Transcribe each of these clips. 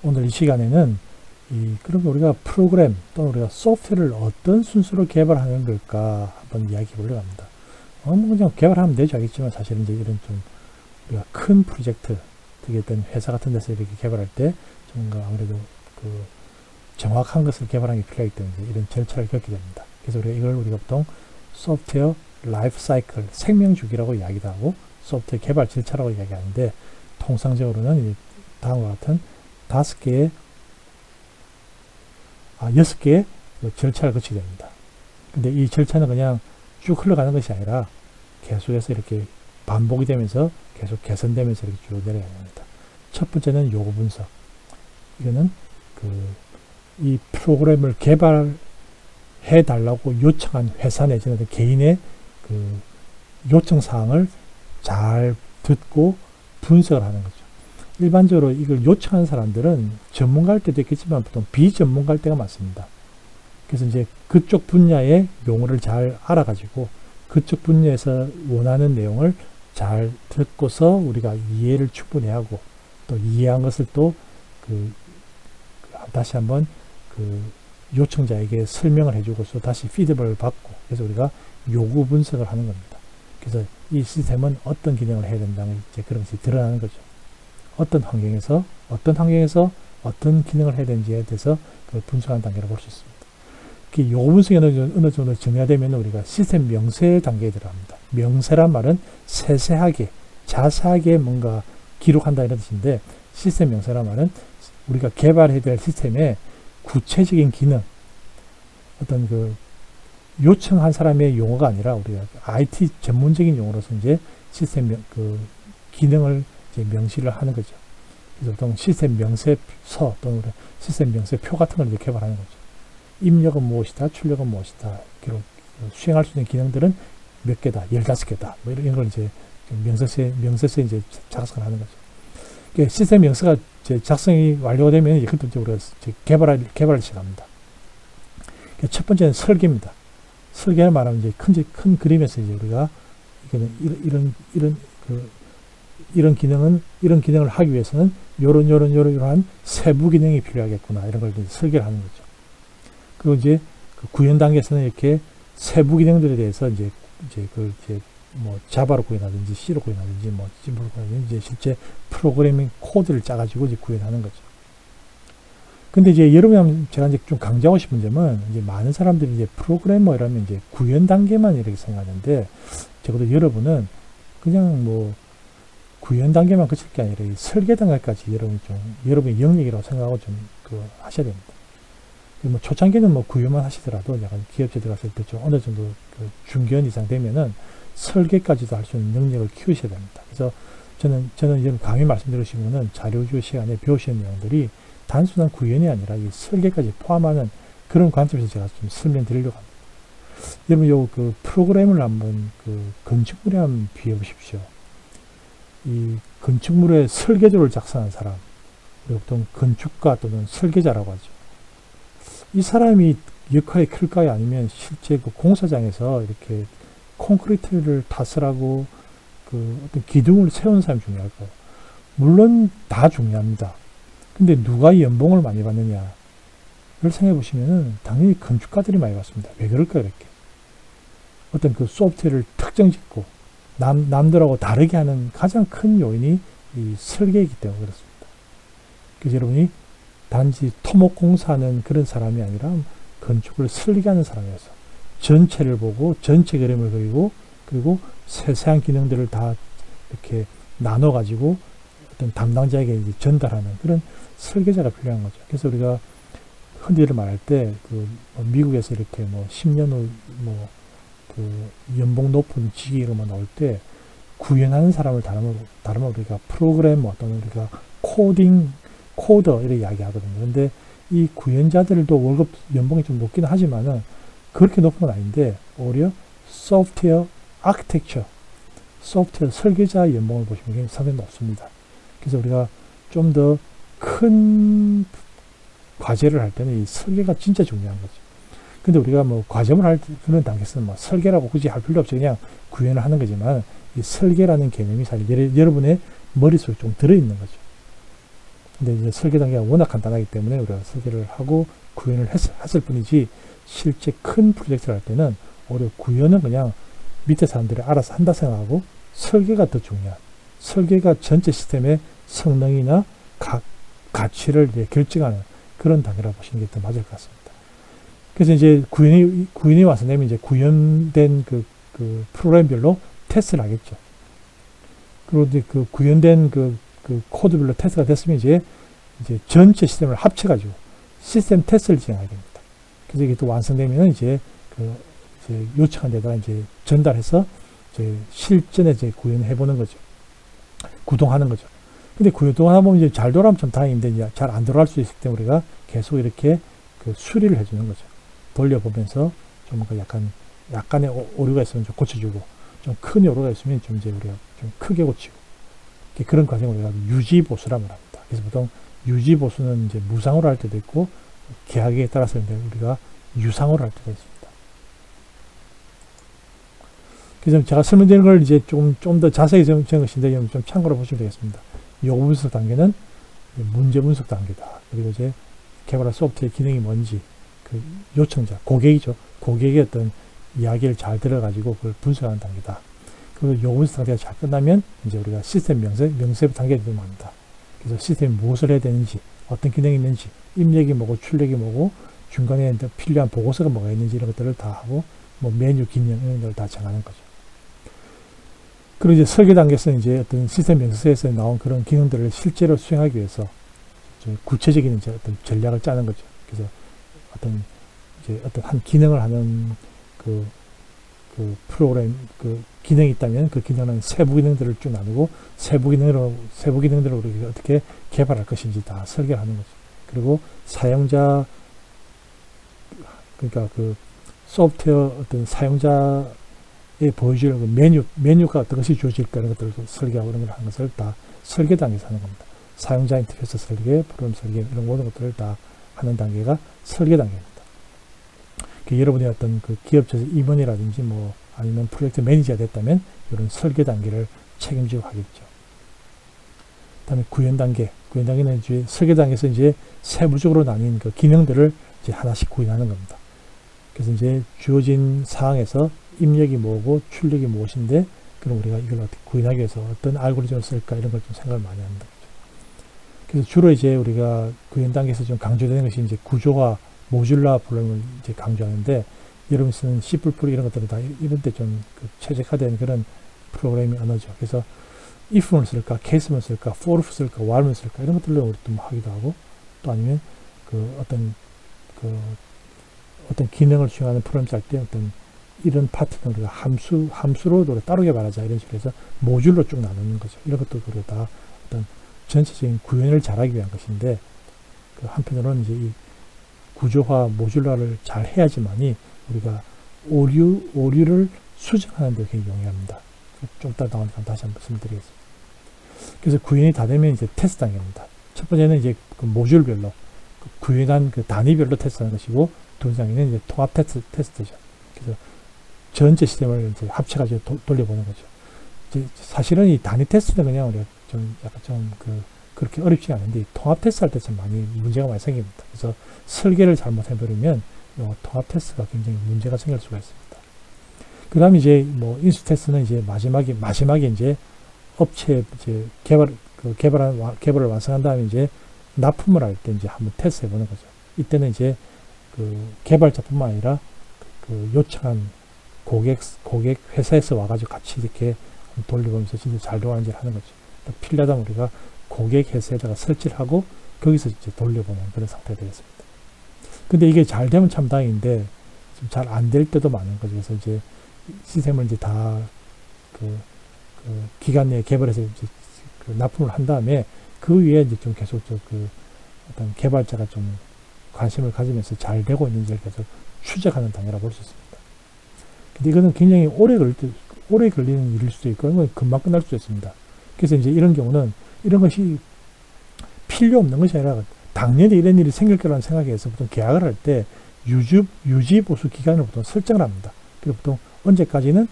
오늘 이 시간에는 그러면 우리가 프로그램 또는 우리가 소프트웨어를 어떤 순서로 개발하는 걸까 한번 이야기해 보려고 합니다. 뭐 그냥 개발하면 되죠. 알겠지만 사실은 이제 이런 좀 우리가 큰 프로젝트, 특히 어떤 회사 같은 데서 이렇게 개발할 때 좀 아무래도 그 정확한 것을 개발하는 게 필요하기 때문에 이런 절차를 겪게 됩니다. 그래서 우리가 보통 소프트웨어 라이프 사이클, 생명 주기라고 이야기도 하고 소프트웨어 개발 절차라고 이야기하는데 통상적으로는 다음과 같은 6개의 절차를 거치게 됩니다. 근데 이 절차는 그냥 쭉 흘러가는 것이 아니라 계속해서 이렇게 반복이 되면서 계속 개선되면서 이렇게 쭉 내려가야 됩니다. 첫 번째는 요구 분석. 이거는 이 프로그램을 개발해 달라고 요청한 회사 내지는 개인의 요청 사항을 잘 듣고 분석을 하는 거죠. 일반적으로 이걸 요청하는 사람들은 전문가일 때도 있겠지만 보통 비전문가일 때가 많습니다. 그래서 이제 그쪽 분야의 용어를 잘 알아가지고 그쪽 분야에서 원하는 내용을 잘 듣고서 우리가 이해를 충분히 하고 또 이해한 것을 또 다시 한번 요청자에게 설명을 해주고서 다시 피드백을 받고 그래서 우리가 요구 분석을 하는 겁니다. 그래서 이 시스템은 어떤 기능을 해야 된다는 이제 그런 것이 드러나는 거죠. 어떤 환경에서 어떤 기능을 해야 되는지에 대해서 그걸 분석하는 단계라고 볼 수 있습니다. 요구 분석이 어느 정도 정리가 되면 우리가 시스템 명세 단계에 들어갑니다. 명세란 말은 세세하게, 자세하게 뭔가 기록한다 이런 뜻인데 시스템 명세란 말은 우리가 개발해야 될 시스템의 구체적인 기능, 어떤 요청한 사람의 용어가 아니라 우리가 IT 전문적인 용어로서 이제 시스템 기능을 이제 명시를 하는 거죠. 그래서 보통 시스템 명세서 또는 시스템 명세표 같은 걸 이제 개발하는 거죠. 입력은 무엇이다, 출력은 무엇이다, 수행할 수 있는 기능들은 몇 개다, 15개다, 뭐 이런 걸 이제 명세서에 이제 작성을 하는 거죠. 시스템 명세가 이제 작성이 완료가 되면 이제 그때 우리가 개발을 시작합니다. 첫 번째는 설계입니다. 설계를 말하면 이제 큰 그림에서 이제 우리가 이런 기능을 하기 위해서는 이러한 세부 기능이 필요하겠구나 이런 걸 이제 설계를 하는 거죠. 그리고 이제 구현 단계에서는 이렇게 세부 기능들에 대해서 이제 뭐 자바로 구현하든지 C로 구현하든지 뭐 C로 구현하든지 이제 실제 프로그래밍 코드를 짜가지고 이제 구현하는 거죠. 근데 이제 여러분 제가 이제 좀 강조하고 싶은 점은 이제 많은 사람들이 이제 프로그래머 이러면 이제 구현 단계만 이렇게 생각하는데 적어도 여러분은 그냥 뭐 구현 단계만 그칠 게 아니라 이 설계 단계까지 여러분의 영역이라고 생각하고 좀 하셔야 됩니다. 뭐 초창기는 뭐 구현만 하시더라도 약간 기업체 들어갔을 때 좀 어느 정도 중견 이상 되면은 설계까지도 할 수 있는 능력을 키우셔야 됩니다. 그래서 저는 이런 강의 말씀드리시면은 자료주 시간에 배우시는 내용들이 단순한 구현이 아니라 이 설계까지 포함하는 그런 관점에서 제가 좀 설명드리려고 합니다. 여러분 프로그램을 한번 건축물에 한번 비해 보십시오. 이 건축물의 설계도를 작성한 사람, 보통 건축가 또는 설계자라고 하죠. 이 사람이 역할이 클까요? 아니면 실제 공사장에서 이렇게 콘크리트를 타설하고 어떤 기둥을 세우는 사람이 중요할까요? 물론 다 중요합니다. 근데 누가 연봉을 많이 받느냐를 생각해 보시면은 당연히 건축가들이 많이 받습니다. 왜 그럴까요? 이렇게 어떤 소프트웨어를 특정 짓고 남들하고 다르게 하는 가장 큰 요인이 이 설계이기 때문에 그렇습니다. 그래서 여러분이 단지 토목공사하는 그런 사람이 아니라 건축을 설계하는 사람이어서 전체를 보고 전체 그림을 그리고 세세한 기능들을 다 이렇게 나눠가지고 어떤 담당자에게 이제 전달하는 그런 설계자가 필요한 거죠. 그래서 우리가 흔히들 말할 때 미국에서 이렇게 10년 후 연봉 높은 직위로만 나올 때 구현하는 사람을 다르면 우리가 프로그래머 또는 우리가 코더 이렇게 이야기하거든요. 근데 이 구현자들도 연봉이 좀 높기는 하지만은 그렇게 높은 건 아닌데 오히려 소프트웨어 아키텍처, 소프트웨어 설계자 연봉을 보시면 상당히 높습니다. 그래서 우리가 좀 더 큰 과제를 할 때는 이 설계가 진짜 중요한 거죠. 근데 우리가 과제를 할 그런 단계에서는 설계라고 굳이 할 필요 없이 그냥 구현을 하는 거지만 이 설계라는 개념이 사실 여러분의 머릿속에 좀 들어있는 거죠. 근데 이제 설계 단계가 워낙 간단하기 때문에 우리가 설계를 하고 구현을 했을 뿐이지, 실제 큰 프로젝트를 할 때는 오히려 구현은 그냥 밑에 사람들이 알아서 한다 생각하고, 설계가 더 중요한, 설계가 전체 시스템의 성능이나 가치를 이제 결정하는 그런 단계라고 보시는 게 더 맞을 것 같습니다. 그래서 이제 구현이 완성되면 이제 구현된 그 프로그램별로 테스트를 하겠죠. 그리고 이제 그 구현된 그 코드별로 테스트가 됐으면 이제 전체 시스템을 합쳐가지고 시스템 테스트를 진행하게 됩니다. 그래서 이게 또 완성되면 이제 이제 요청한 데다가 이제 전달해서 이제 실전에 이제 구현해 보는 거죠. 구동하는 거죠. 근데 구동하다 보면 이제 잘 돌아가면 좀 다행인데, 이제 잘 안 돌아갈 수 있기 때문에 우리가 계속 이렇게 수리를 해주는 거죠. 돌려보면서 좀 약간의 오류가 있으면 좀 고쳐주고, 좀 큰 오류가 있으면 좀 이제 우리가 좀 크게 고치고, 그런 과정을 우리가 유지보수라고 합니다. 그래서 보통 유지보수는 이제 무상으로 할 때도 있고, 계약에 따라서 우리가 유상으로 할 때도 있습니다. 그래서 제가 설명드린 걸 이제 좀 더 자세히 적은 것인데, 좀 참고로 보시면 되겠습니다. 요구 분석 단계는 문제 분석 단계다. 그리고 이제 개발한 소프트웨어 기능이 뭔지, 그 요청자, 고객이죠. 고객의 어떤 이야기를 잘 들어가지고 그걸 분석하는 단계다. 그리고 요구 분석 단계가 잘 끝나면 이제 우리가 시스템 명세 단계를 들어갑니다. 그래서 시스템이 무엇을 해야 되는지, 어떤 기능이 있는지, 입력이 뭐고 출력이 뭐고, 중간에 필요한 보고서가 뭐가 있는지 이런 것들을 다 하고, 뭐 메뉴 기능 이런 걸 다 정하는 거죠. 그리고 이제 설계 단계에서 이제 어떤 시스템 명세서에서 나온 그런 기능들을 실제로 수행하기 위해서 구체적인 이제 어떤 전략을 짜는 거죠. 그래서 어떤 한 기능을 하는 그 프로그램 기능이 있다면 그 기능은 세부 기능들을 쭉 나누고, 세부 기능들을 우리가 어떻게 개발할 것인지 다 설계를 하는 거죠. 그리고 사용자, 그러니까 그 소프트웨어 어떤 사용자에 보여주는 그 메뉴가 어떤 것이 주어질까 이런 것들을 설계하고 이런 걸 하는 것을 다 설계 단계에서 하는 겁니다. 사용자 인터페이스 설계, 프로그램 설계 이런 모든 것들을 다 하는 단계가 설계 단계입니다. 여러분이 어떤 그 기업체에서 임원이라든지 뭐 아니면 프로젝트 매니저가 됐다면 이런 설계 단계를 책임지고 하겠죠. 그다음에 구현 단계는 이제 설계 단계에서 이제 세부적으로 나뉜 그 기능들을 이제 하나씩 구현하는 겁니다. 그래서 이제 주어진 사항에서 입력이 뭐고 출력이 무엇인데, 그럼 우리가 이걸 어떻게 구현하기 위해서 어떤 알고리즘을 쓸까 이런 걸 좀 생각을 많이 합니다. 그래서 주로 이제 우리가 구현 단계에서 좀 강조되는 것이 이제 구조화 모듈라 프로그램을 이제 강조하는데, 여러분이 쓰는 C++ 이런 것들은 다 이런 때 좀 최적화된 그런 프로그래밍 언어죠. 그래서 if를 쓸까, case를 쓸까, for를 쓸까, while을 쓸까 이런 것들로 우리 또 하기도 하고, 또 아니면 어떤 기능을 수행하는 프로그램 짤 때 어떤 이런 파트는 우리가 함수로 따르게 말하자 이런 식으로 해서 모듈로 쭉 나누는 거죠. 이런 것도 우리가 다 어떤 전체적인 구현을 잘하기 위한 것인데, 한편으로는 이제 이 구조화 모듈화를 잘 해야지만이 우리가 오류를 수정하는 데 굉장히 용이합니다. 좀 이따 나오니까 다시 한번 말씀드리겠습니다. 그래서 구현이 다 되면 이제 테스트 단계입니다. 첫 번째는 이제 그 모듈별로 구현한 그 단위별로 테스트하는 것이고, 두 번째는 이제 통합 테스트죠. 그래서 전체 시스템을 이제 합쳐가지고 돌려보는 거죠. 이제 사실은 이 단위 테스트는 그냥 우리가 좀 약간 그렇게 어렵지 않은데, 통합 테스트 할 때 좀 문제가 많이 생깁니다. 그래서 설계를 잘못해버리면 통합 테스트가 굉장히 문제가 생길 수가 있습니다. 그 다음에 이제 뭐 인수 테스트는 이제 마지막에 이제 업체 이제 개발을 완성한 다음에 이제 납품을 할 때 이제 한번 테스트 해보는 거죠. 이때는 이제 그 개발자뿐만 아니라 그 요청한 고객 회사에서 와가지고 같이 이렇게 돌려보면서 진짜 잘 돌아가는지를 하는 거죠. 필요하다면 우리가 고객 회사에다가 설치를 하고 거기서 이제 돌려보는 그런 상태가 되겠습니다. 근데 이게 잘 되면 참 다행인데, 좀 잘 안 될 때도 많은 거죠. 그래서 이제 시스템을 이제 다 기간 내에 개발해서 이제 납품을 한 다음에 그 위에 이제 좀 계속 어떤 개발자가 좀 관심을 가지면서 잘 되고 있는지를 계속 추적하는 단계라고 볼 수 있습니다. 근데 이거는 굉장히 오래 걸리는 일일 수도 있고, 이건 금방 끝날 수도 있습니다. 그래서 이제 이런 경우는 이런 것이 필요 없는 것이 아니라 당연히 이런 일이 생길 거라는 생각에서 보통 계약을 할 때 유지 보수 기간을 보통 설정을 합니다. 그리고 보통 언제까지는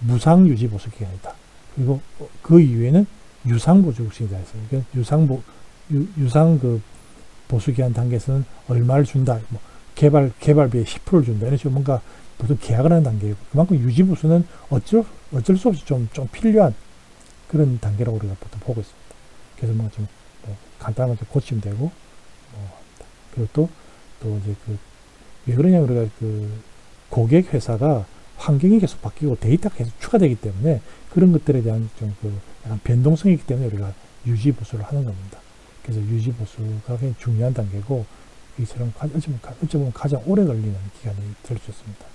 무상 유지 보수 기간이다. 그리고 그 이후에는 유상 보수 기간이다. 그러니까 유상 그 보수기한 단계에서는 얼마를 준다, 뭐 개발비의 10%를 준다, 이런 식으로 뭔가 보통 계약을 하는 단계이고, 그만큼 유지보수는 어쩔 수 없이 좀 필요한 그런 단계라고 우리가 보통 보고 있습니다. 그래서 뭔가 좀 뭐 간단한 거 고치면 되고, 뭐 그리고 또 이제 왜 그러냐면 우리가 고객 회사가 환경이 계속 바뀌고 데이터가 계속 추가되기 때문에 그런 것들에 대한 좀 약간 변동성이 있기 때문에 우리가 유지 보수를 하는 겁니다. 그래서 유지 보수가 굉장히 중요한 단계고, 이처럼 어찌 보면 가장 오래 걸리는 기간이 될 수 있습니다.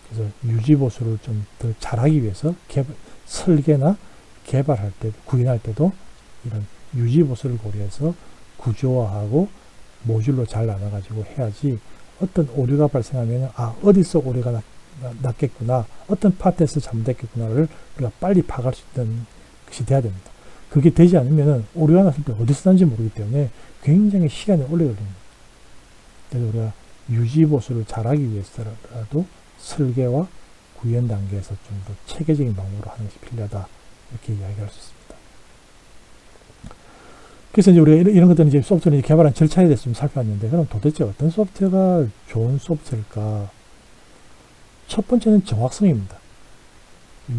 그래서 유지 보수를 좀 더 잘하기 위해서 설계나 개발할 때, 구현할 때도 이런 유지 보수를 고려해서 구조화하고 모듈로 잘 나눠가지고 해야지, 어떤 오류가 발생하면 어디서 오류가 났겠구나, 어떤 파트에서 잘못됐겠구나를 우리가 빨리 파악할 수 있는 것이 돼야 됩니다. 그게 되지 않으면 오류가 났을 때 어디서 났는지 모르기 때문에 굉장히 시간이 오래 걸립니다. 그래서 우리가 유지 보수를 잘하기 위해서라도 설계와 구현 단계에서 좀 더 체계적인 방법으로 하는 것이 필요하다, 이렇게 이야기할 수 있습니다. 그래서 이제 우리가 이런 것들은 이제 소프트웨어 개발한 절차에 대해서 좀 살펴봤는데, 그럼 도대체 어떤 소프트웨어가 좋은 소프트웨어일까? 첫 번째는 정확성입니다.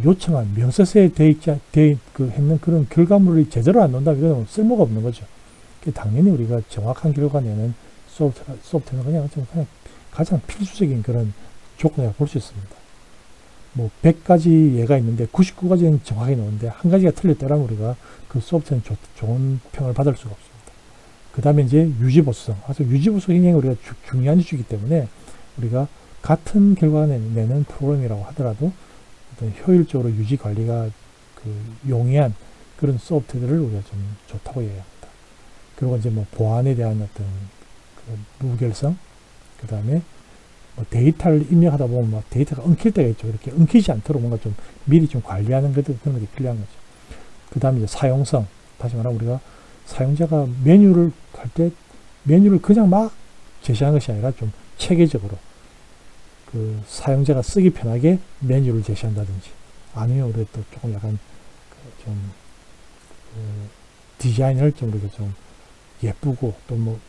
요청한 명세서에 했는 그런 결과물이 제대로 안 나온다면 이거는 쓸모가 없는 거죠. 당연히 우리가 정확한 결과 내는 소프트웨어는 그냥 가장 필수적인 그런 조건이라고 볼 수 있습니다. 뭐 100가지 예가 있는데 99가지는 정확하게 나오는데 한 가지가 틀렸더라면 우리가 그 소프트웨어는 좋은 평을 받을 수가 없습니다. 그 다음에 이제 유지보수성. 아주 유지보수가 굉장히 우리가 중요한 이슈이기 때문에 우리가 같은 결과가 내는 프로그램이라고 하더라도 어떤 효율적으로 유지 관리가 용이한 그런 소프트웨어를 우리가 좀 좋다고 이야기합니다. 그리고 이제 뭐 보안에 대한 어떤 무결성, 그 다음에 뭐 데이터를 입력하다 보면 막 데이터가 엉킬 때가 있죠. 이렇게 엉키지 않도록 뭔가 좀 미리 좀 관리하는 그런 것이 필요한 거죠. 그 다음에 이제 사용성. 다시 말하면 우리가 사용자가 메뉴를 할 때 메뉴를 그냥 막 제시하는 것이 아니라 좀 체계적으로 사용자가 쓰기 편하게 메뉴를 제시한다든지, 아니면 우리가 또 조금 약간 디자인을 좀 우리가 좀 예쁘고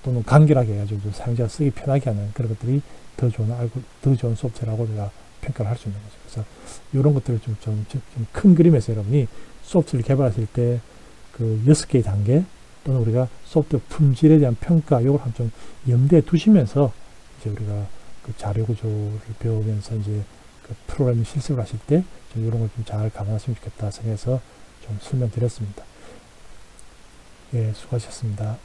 또는 간결하게 해가지고 사용자가 쓰기 편하게 하는 그런 것들이 더 좋은 소프트웨어라고 우리가 평가를 할 수 있는 거죠. 그래서 이런 것들을 좀 큰 그림에서 여러분이 소프트웨어를 개발하실 때 6개의 단계, 또는 우리가 소프트웨어 품질에 대한 평가, 이걸 좀 염두에 두시면서 이제 우리가 자료 구조를 배우면서 이제 프로그래밍 실습을 하실 때 좀 이런 걸 좀 잘 감안하시면 좋겠다 생각해서 좀 설명드렸습니다. 예, 수고하셨습니다.